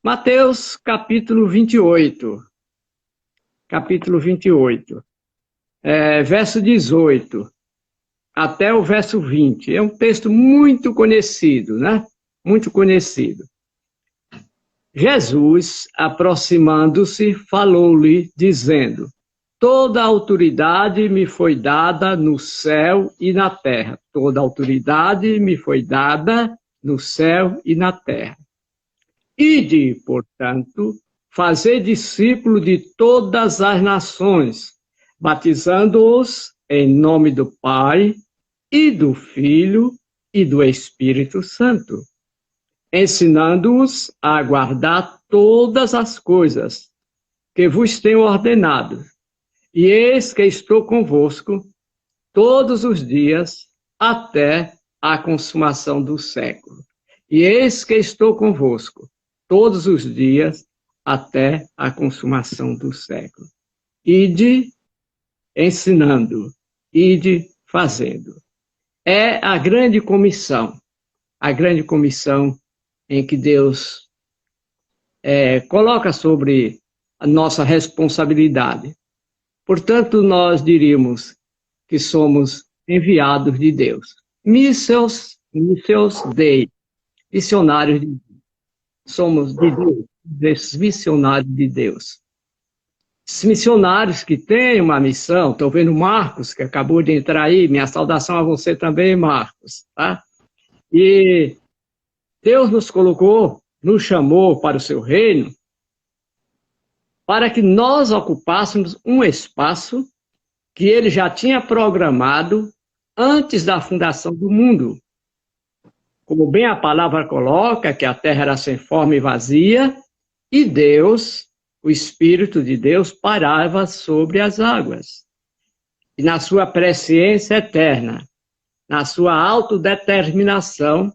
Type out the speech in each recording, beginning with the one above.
Mateus, capítulo 28. Capítulo 28. Verso 18 até o verso 20. É um texto muito conhecido, né? Muito conhecido. Jesus, aproximando-se, falou-lhe, dizendo: Toda autoridade me foi dada no céu e na terra. Toda autoridade me foi dada no céu e na terra. Ide, portanto, fazer discípulo de todas as nações, batizando-os em nome do Pai, e do Filho, e do Espírito Santo, ensinando-os a guardar todas as coisas que vos tenho ordenado. E eis que estou convosco todos os dias até a consumação do século. E eis que estou convosco todos os dias até a consumação do século. Ide ensinando, ide fazendo. É a grande comissão em que Deus coloca sobre a nossa responsabilidade. Portanto, nós diríamos que somos enviados de Deus. Misseus Dei, missionários de Deus. Somos de Deus, esses missionários de Deus. Esses missionários que têm uma missão, estou vendo Marcos, que acabou de entrar aí, minha saudação a você também, Marcos, tá? E Deus nos colocou, nos chamou para o seu reino, para que nós ocupássemos um espaço que ele já tinha programado antes da fundação do mundo. Como bem a palavra coloca, que a terra era sem forma e vazia, e Deus, o Espírito de Deus, parava sobre as águas. E na sua presciência eterna, na sua autodeterminação,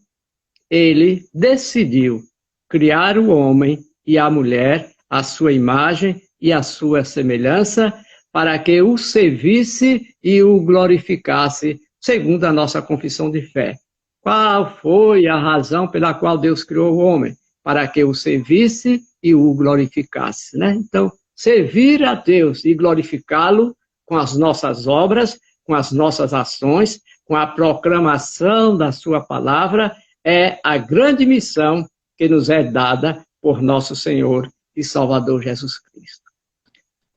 ele decidiu criar o homem e a mulher, à sua imagem e à sua semelhança, para que o servisse e o glorificasse, segundo a nossa confissão de fé. Qual foi a razão pela qual Deus criou o homem? Para que o servisse e o glorificasse, né? Então, servir a Deus e glorificá-lo com as nossas obras, com as nossas ações, com a proclamação da sua palavra, é a grande missão que nos é dada por nosso Senhor e Salvador Jesus Cristo.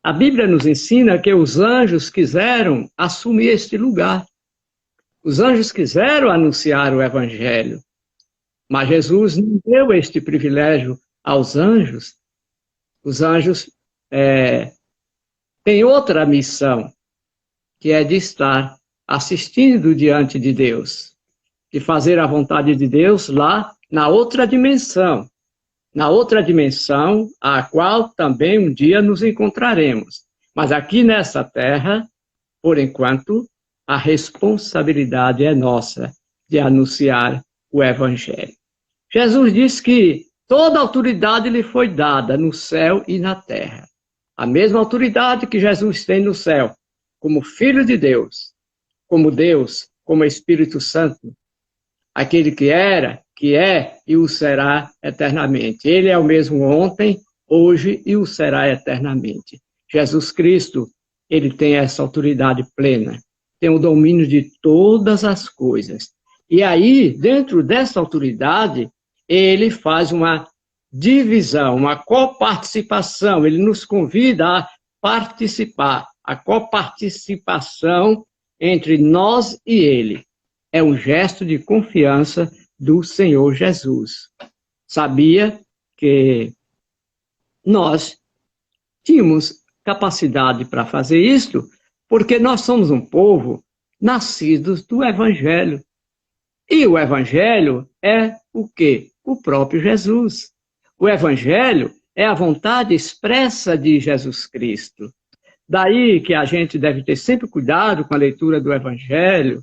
A Bíblia nos ensina que os anjos quiseram assumir este lugar. Os anjos quiseram anunciar o Evangelho, mas Jesus não deu este privilégio aos anjos. Os anjos têm outra missão, que é de estar assistindo diante de Deus, de fazer a vontade de Deus lá na outra dimensão a qual também um dia nos encontraremos. Mas aqui nessa terra, por enquanto, a responsabilidade é nossa de anunciar o Evangelho. Jesus disse que toda autoridade lhe foi dada no céu e na terra. A mesma autoridade que Jesus tem no céu, como Filho de Deus, como Espírito Santo, aquele que era, que é e o será eternamente. Ele é o mesmo ontem, hoje e o será eternamente. Jesus Cristo, ele tem essa autoridade plena, tem o domínio de todas as coisas. E aí, dentro dessa autoridade, ele faz uma divisão, uma coparticipação, ele nos convida a participar, a coparticipação entre nós e ele. É um gesto de confiança do Senhor Jesus. Sabia que nós tínhamos capacidade para fazer isto, porque nós somos um povo nascidos do Evangelho. E o Evangelho é o quê? O próprio Jesus. O Evangelho é a vontade expressa de Jesus Cristo. Daí que a gente deve ter sempre cuidado com a leitura do Evangelho.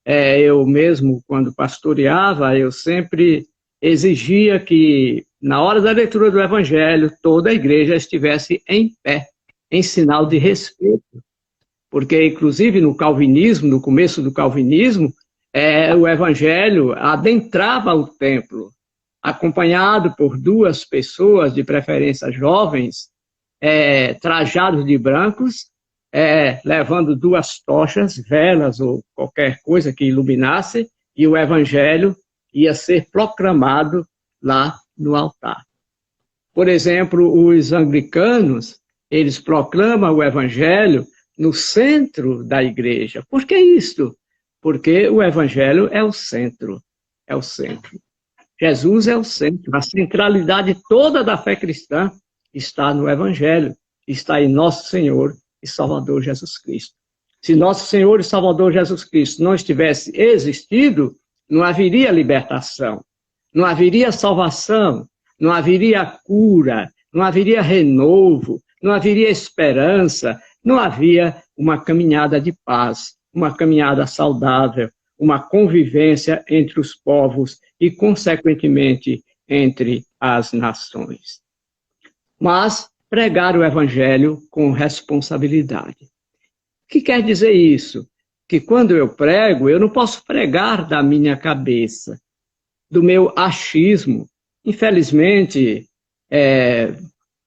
Eu mesmo, quando pastoreava, eu sempre exigia que, na hora da leitura do Evangelho, toda a igreja estivesse em pé, em sinal de respeito. Porque, inclusive, no calvinismo, no começo do calvinismo, o Evangelho adentrava o templo. acompanhado por duas pessoas, de preferência jovens, trajados de brancos, levando duas tochas, velas ou qualquer coisa que iluminasse, e o evangelho ia ser proclamado lá no altar. Por exemplo, os anglicanos, eles proclamam o evangelho no centro da igreja. Por que isso? Porque o evangelho é o centro, é o centro. Jesus é o centro, a centralidade toda da fé cristã está no evangelho, está em nosso Senhor e Salvador Jesus Cristo. Se nosso Senhor e Salvador Jesus Cristo não tivesse existido, não haveria libertação, não haveria salvação, não haveria cura, não haveria renovo, não haveria esperança, não havia uma caminhada de paz, uma caminhada saudável, uma convivência entre os povos e, consequentemente, entre as nações. Mas pregar o evangelho com responsabilidade. O que quer dizer isso? Que quando eu prego, eu não posso pregar da minha cabeça, do meu achismo. Infelizmente,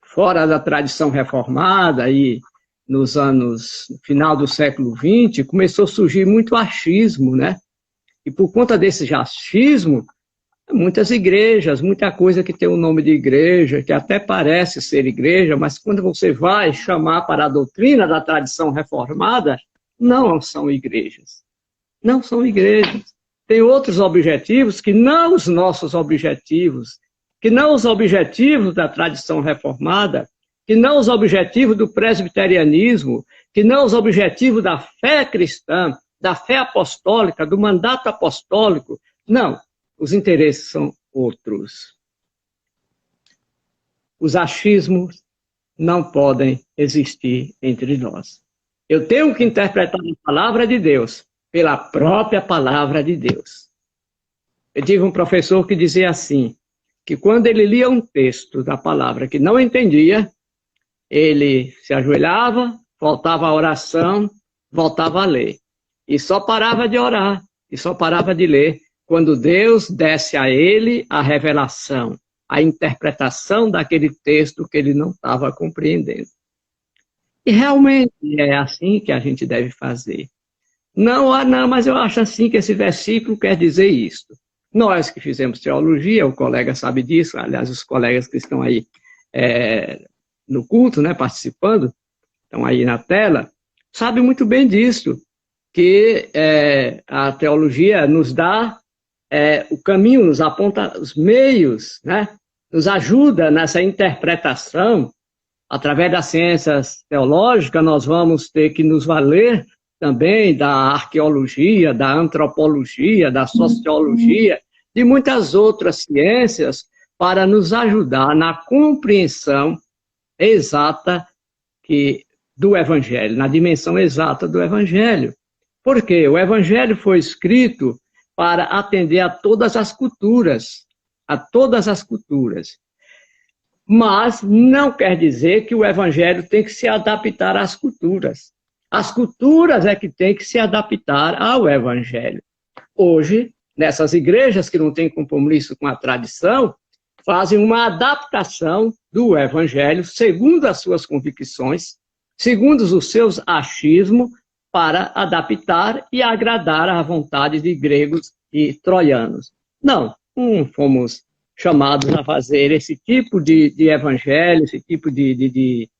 fora da tradição reformada e no final do século XX, começou a surgir muito achismo, né? E por conta desse achismo, muitas igrejas, muita coisa que tem o nome de igreja, que até parece ser igreja, mas quando você vai chamar para a doutrina da tradição reformada, não são igrejas. Não são igrejas. Tem outros objetivos que não os nossos objetivos, que não os objetivos da tradição reformada, que não os objetivos do presbiterianismo, que não os objetivos da fé cristã, da fé apostólica, do mandato apostólico. Não, os interesses são outros. Os achismos não podem existir entre nós. Eu tenho que interpretar a palavra de Deus pela própria palavra de Deus. Eu tive um professor que dizia assim, que quando ele lia um texto da palavra que não entendia, ele se ajoelhava, voltava à oração, voltava a ler. E só parava de orar, e só parava de ler, quando Deus desse a ele a revelação, a interpretação daquele texto que ele não estava compreendendo. E realmente é assim que a gente deve fazer. Não, mas eu acho assim que esse versículo quer dizer isso. Nós que fizemos teologia, o colega sabe disso, aliás, os colegas que estão aí no culto, né, participando, estão aí na tela, sabem muito bem disso, que a teologia nos dá o caminho, nos aponta os meios, né, nos ajuda nessa interpretação. Através das ciências teológicas, nós vamos ter que nos valer também da arqueologia, da antropologia, da sociologia, de muitas outras ciências, para nos ajudar na compreensão exata do Evangelho, na dimensão exata do Evangelho. Porque o Evangelho foi escrito para atender a todas as culturas, Mas não quer dizer que o Evangelho tem que se adaptar às culturas. As culturas é que têm que se adaptar ao Evangelho. Hoje, nessas igrejas que não têm compromisso com a tradição, fazem uma adaptação do Evangelho segundo as suas convicções, segundo os seus achismos, para adaptar e agradar à vontade de gregos e troianos. Não fomos chamados a fazer esse tipo de evangelho, esse tipo de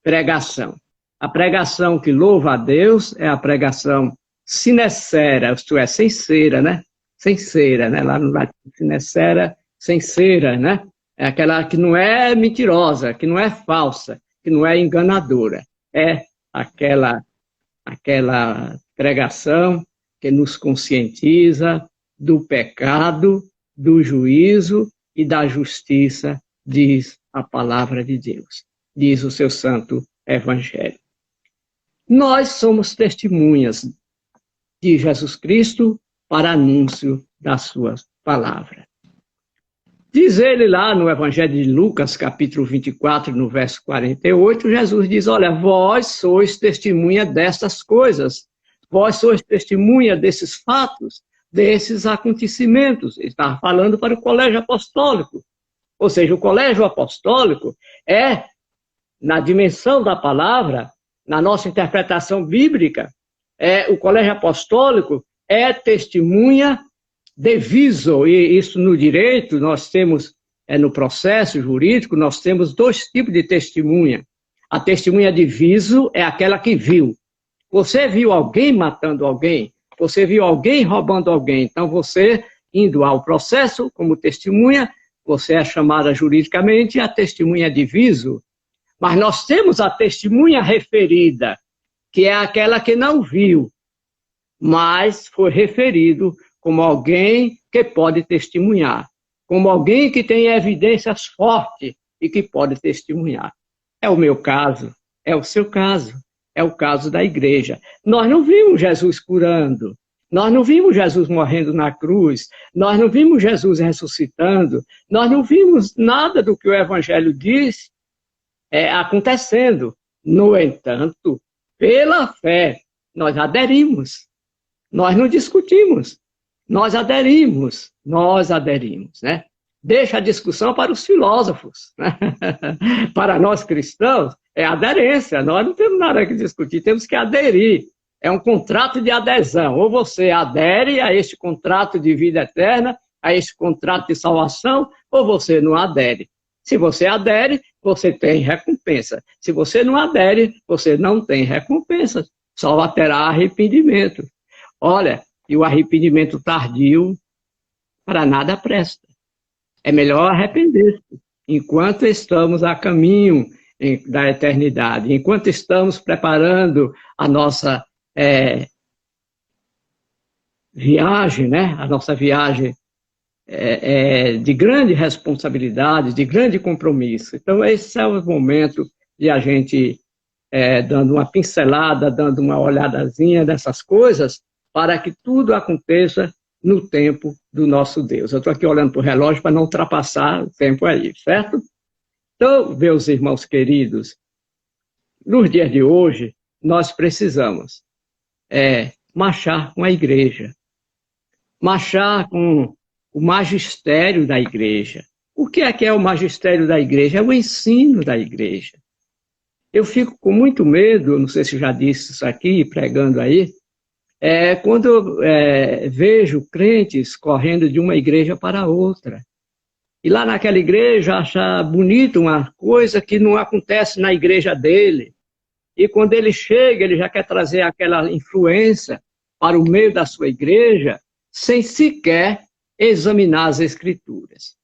pregação. A pregação que louva a Deus é a pregação sincera, isto é, sem cera, né? Sem cera, né? Lá no latim, sincera, sem cera, né? É aquela que não é mentirosa, que não é falsa, que não é enganadora. É aquela pregação que nos conscientiza do pecado, do juízo e da justiça, diz a palavra de Deus, diz o seu santo evangelho. Nós somos testemunhas de Jesus Cristo para anúncio da sua palavra. Diz ele lá no Evangelho de Lucas, capítulo 24, no verso 48, Jesus diz, olha, vós sois testemunha destas coisas, vós sois testemunha desses fatos, desses acontecimentos. Ele estava falando para o colégio apostólico. Ou seja, o colégio apostólico é, na dimensão da palavra, na nossa interpretação bíblica, o colégio apostólico é testemunha de viso, e isso no direito nós temos, no processo jurídico, nós temos dois tipos de testemunha. A testemunha de viso é aquela que viu. Você viu alguém matando alguém, você viu alguém roubando alguém, então você, indo ao processo como testemunha, você é chamada juridicamente a testemunha de viso. Mas nós temos a testemunha referida, que é aquela que não viu, mas foi referido como alguém que pode testemunhar, como alguém que tem evidências fortes e que pode testemunhar. É o meu caso, é o seu caso, é o caso da igreja. Nós não vimos Jesus curando, nós não vimos Jesus morrendo na cruz, nós não vimos Jesus ressuscitando, nós não vimos nada do que o Evangelho diz acontecendo. No entanto, pela fé, nós aderimos, nós não discutimos, nós aderimos, né? Deixa a discussão para os filósofos, né? Para nós cristãos, é aderência, nós não temos nada que discutir, temos que aderir. É um contrato de adesão, ou você adere a este contrato de vida eterna, a este contrato de salvação, ou você não adere. Se você adere, você tem recompensa. Se você não adere, você não tem recompensa, só terá arrependimento. Olha, e o arrependimento tardio para nada presta. É melhor arrepender-se enquanto estamos a caminho da eternidade, enquanto estamos preparando a nossa viagem, né? A nossa viagem de grande responsabilidade, de grande compromisso. Então, esse é o momento de a gente, dando uma pincelada, dando uma olhadazinha dessas coisas, para que tudo aconteça no tempo do nosso Deus. Eu estou aqui olhando para o relógio para não ultrapassar o tempo aí, certo? Então, meus irmãos queridos, nos dias de hoje, nós precisamos marchar com a igreja, marchar com o magistério da igreja. O que é o magistério da igreja? É o ensino da igreja. Eu fico com muito medo, não sei se já disse isso aqui, pregando aí, quando eu vejo crentes correndo de uma igreja para outra. E lá naquela igreja acha bonito uma coisa que não acontece na igreja dele. E quando ele chega, ele já quer trazer aquela influência para o meio da sua igreja, sem sequer examinar as escrituras.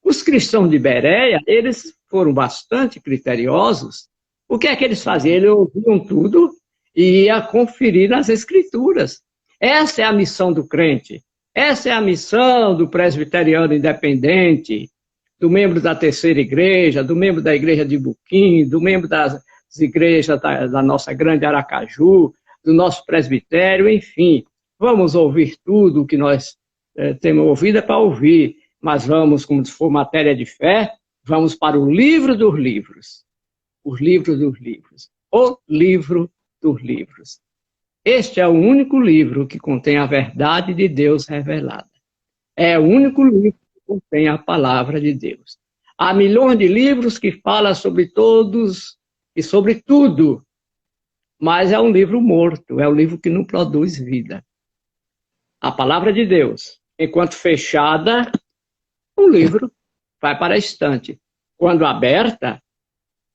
Os cristãos de Bereia, eles foram bastante criteriosos. O que é que eles faziam? Eles ouviam tudo e ia conferir nas escrituras. Essa é a missão do crente. Essa é a missão do presbiteriano independente, do membro da terceira igreja, do membro da igreja de Buquim, do membro das igrejas da nossa grande Aracaju, do nosso presbitério, enfim. Vamos ouvir tudo o que nós temos ouvido para ouvir, mas vamos, como se for matéria de fé, vamos para o livro dos livros. Os livros dos livros. O livro dos livros. Este é o único livro que contém a verdade de Deus revelada. É o único livro que contém a palavra de Deus. Há milhões de livros que falam sobre todos e sobre tudo, mas é um livro morto, é um livro que não produz vida. A palavra de Deus, enquanto fechada, o livro vai para a estante. Quando aberta,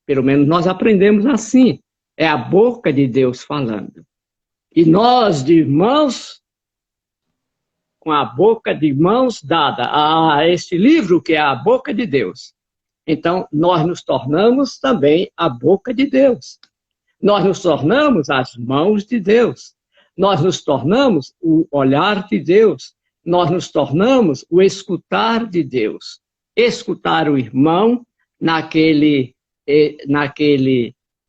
pelo menos nós aprendemos assim, é a boca de Deus falando. E nós, de mãos, com a boca de mãos dada a este livro, que é a boca de Deus, então nós nos tornamos também a boca de Deus. Nós nos tornamos as mãos de Deus. Nós nos tornamos o olhar de Deus. Nós nos tornamos o escutar de Deus. Escutar o irmão naquele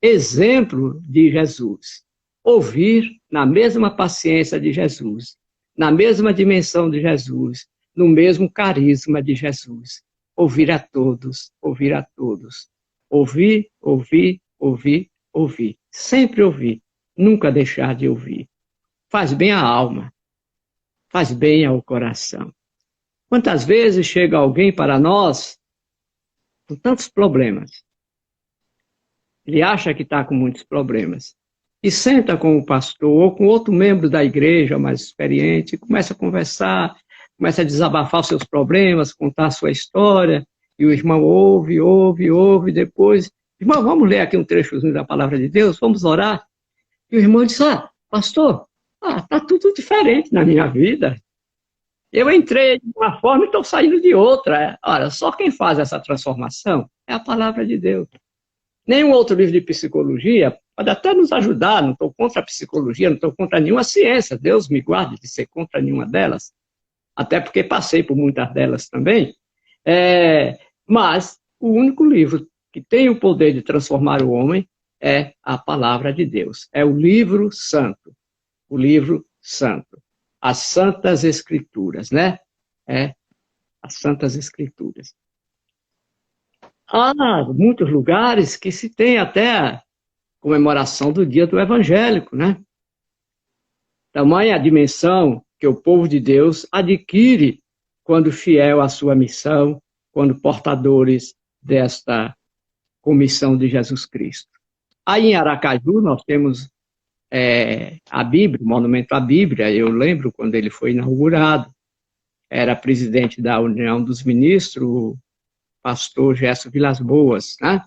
exemplo de Jesus. Ouvir na mesma paciência de Jesus, na mesma dimensão de Jesus, no mesmo carisma de Jesus. Ouvir a todos, ouvir a todos. Ouvir, ouvir, ouvir, ouvir. Sempre ouvir, nunca deixar de ouvir. Faz bem à alma, faz bem ao coração. Quantas vezes chega alguém para nós com tantos problemas? Ele acha que está com muitos problemas. E senta com o pastor ou com outro membro da igreja mais experiente, começa a conversar, começa a desabafar os seus problemas, contar a sua história, e o irmão ouve, depois, irmão, vamos ler aqui um trechozinho da palavra de Deus, vamos orar. E o irmão diz, pastor, está tudo diferente na minha vida. Eu entrei de uma forma e estou saindo de outra. Olha, só quem faz essa transformação é a palavra de Deus. Nenhum outro livro de psicologia pode até nos ajudar, não estou contra a psicologia, não estou contra nenhuma ciência, Deus me guarde de ser contra nenhuma delas, até porque passei por muitas delas também, mas o único livro que tem o poder de transformar o homem é a palavra de Deus, é o livro santo, as Santas Escrituras, né? As Santas Escrituras. Há muitos lugares que se tem até a comemoração do dia do evangélico, né? Tamanha a dimensão que o povo de Deus adquire quando fiel à sua missão, quando portadores desta comissão de Jesus Cristo. Aí em Aracaju nós temos a Bíblia, o Monumento à Bíblia. Eu lembro quando ele foi inaugurado, era presidente da União dos Ministros, pastor Gerson Vilas Boas, né?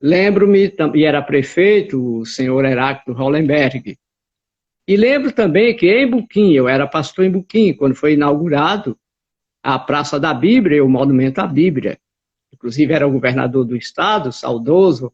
Lembro-me, e era prefeito, o senhor Heráclito Hollenberg. E lembro também que em Buquim, eu era pastor em Buquim, quando foi inaugurado a Praça da Bíblia e o Monumento à Bíblia. Inclusive era o governador do estado, saudoso,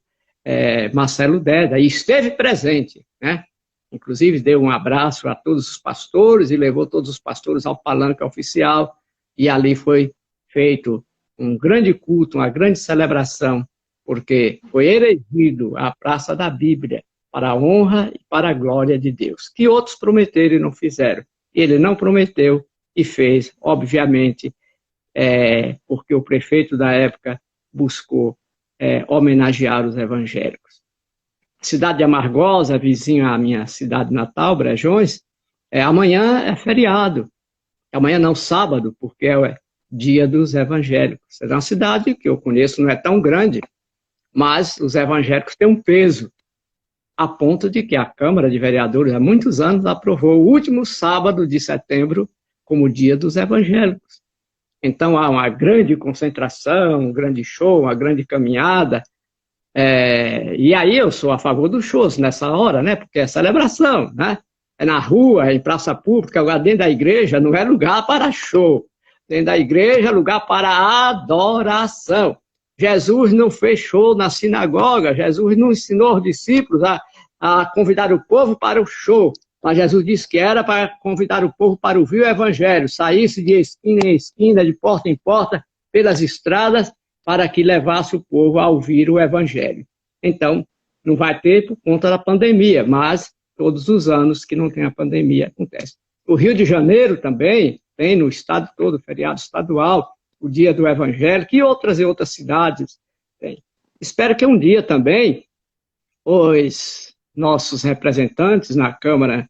Marcelo Deda, e esteve presente, né? Inclusive deu um abraço a todos os pastores e levou todos os pastores ao palanque oficial, e ali foi feito um grande culto, uma grande celebração, porque foi erigido a Praça da Bíblia para a honra e para a glória de Deus, que outros prometeram e não fizeram. Ele não prometeu e fez, obviamente, porque o prefeito da época buscou homenagear os evangélicos. Cidade de Amargosa, vizinha à minha cidade natal, Brejões, amanhã é feriado. Amanhã não, sábado, porque é Dia dos Evangélicos. É uma cidade que eu conheço, não é tão grande, mas os evangélicos têm um peso, a ponto de que a Câmara de Vereadores, há muitos anos, aprovou o último sábado de setembro como Dia dos Evangélicos. Então há uma grande concentração, um grande show, uma grande caminhada, e aí eu sou a favor dos shows nessa hora, né? Porque é celebração, né? É na rua, é em praça pública, agora dentro da igreja não é lugar para show. Dentro da igreja, lugar para adoração. Jesus não fechou na sinagoga, Jesus não ensinou os discípulos a convidar o povo para o show, mas Jesus disse que era para convidar o povo para ouvir o evangelho, saísse de esquina em esquina, de porta em porta, pelas estradas, para que levasse o povo a ouvir o evangelho. Então, não vai ter por conta da pandemia, mas todos os anos que não tem a pandemia acontece. O Rio de Janeiro também tem no estado todo, feriado estadual, o Dia do Evangelho, e outras cidades tem. Espero que um dia também os nossos representantes na Câmara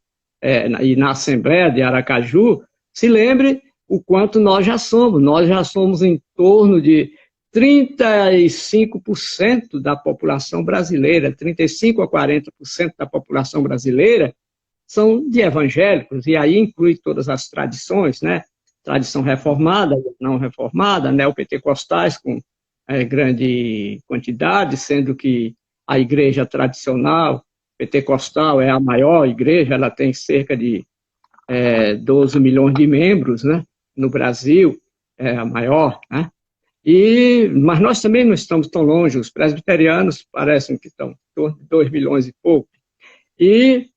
e na Assembleia de Aracaju se lembrem o quanto nós já somos. Nós já somos em torno de 35% da população brasileira, 35% a 40% da população brasileira são de evangélicos, e aí inclui todas as tradições, né? Tradição reformada, não reformada, neopentecostais com grande quantidade, sendo que a igreja tradicional pentecostal é a maior igreja, ela tem cerca de 12 milhões de membros, né? No Brasil, é a maior, né? Mas nós também não estamos tão longe, os presbiterianos parecem que estão em torno de 2 milhões e pouco. E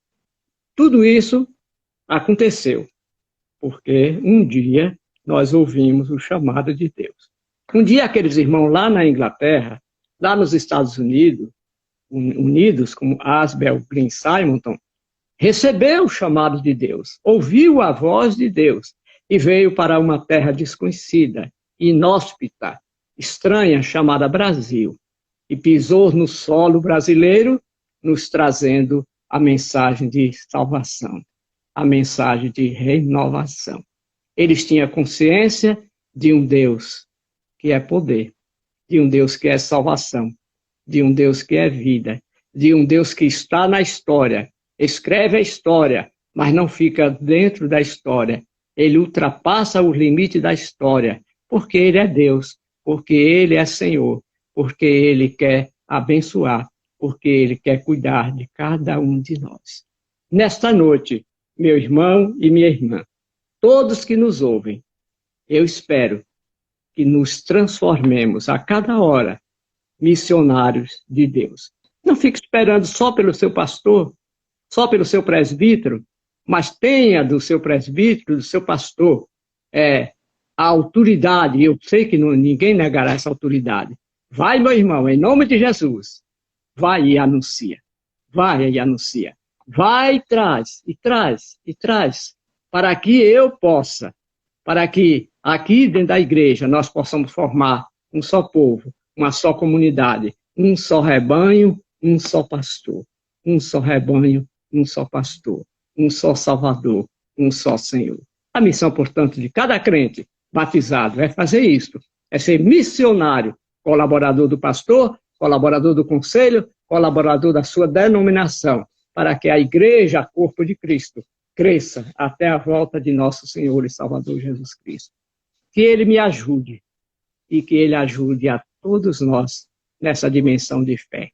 tudo isso aconteceu porque um dia nós ouvimos o chamado de Deus. Um dia aqueles irmãos lá na Inglaterra, lá nos Estados Unidos, como Asbel Green Simonton, recebeu o chamado de Deus, ouviu a voz de Deus e veio para uma terra desconhecida, inóspita, estranha, chamada Brasil, e pisou no solo brasileiro, nos trazendo a mensagem de salvação, a mensagem de renovação. Eles tinham consciência de um Deus que é poder, de um Deus que é salvação, de um Deus que é vida, de um Deus que está na história, escreve a história, mas não fica dentro da história. Ele ultrapassa os limites da história, porque Ele é Deus, porque Ele é Senhor, porque Ele quer abençoar, porque Ele quer cuidar de cada um de nós. Nesta noite, meu irmão e minha irmã, todos que nos ouvem, eu espero que nos transformemos a cada hora missionários de Deus. Não fique esperando só pelo seu pastor, só pelo seu presbítero, mas tenha do seu presbítero, do seu pastor, a autoridade. Eu sei que ninguém negará essa autoridade. Vai, meu irmão, em nome de Jesus. Vai e anuncia. Vai e anuncia. Vai e traz, e traz, e traz, para que eu possa, para que aqui dentro da igreja nós possamos formar um só povo, uma só comunidade, um só rebanho, um só pastor. Um só rebanho, um só pastor, um só Salvador, um só Senhor. A missão, portanto, de cada crente batizado é fazer isto, é ser missionário, colaborador do pastor, colaborador do conselho, colaborador da sua denominação, para que a igreja, corpo de Cristo, cresça até a volta de nosso Senhor e Salvador Jesus Cristo. Que Ele me ajude e que Ele ajude a todos nós nessa dimensão de fé.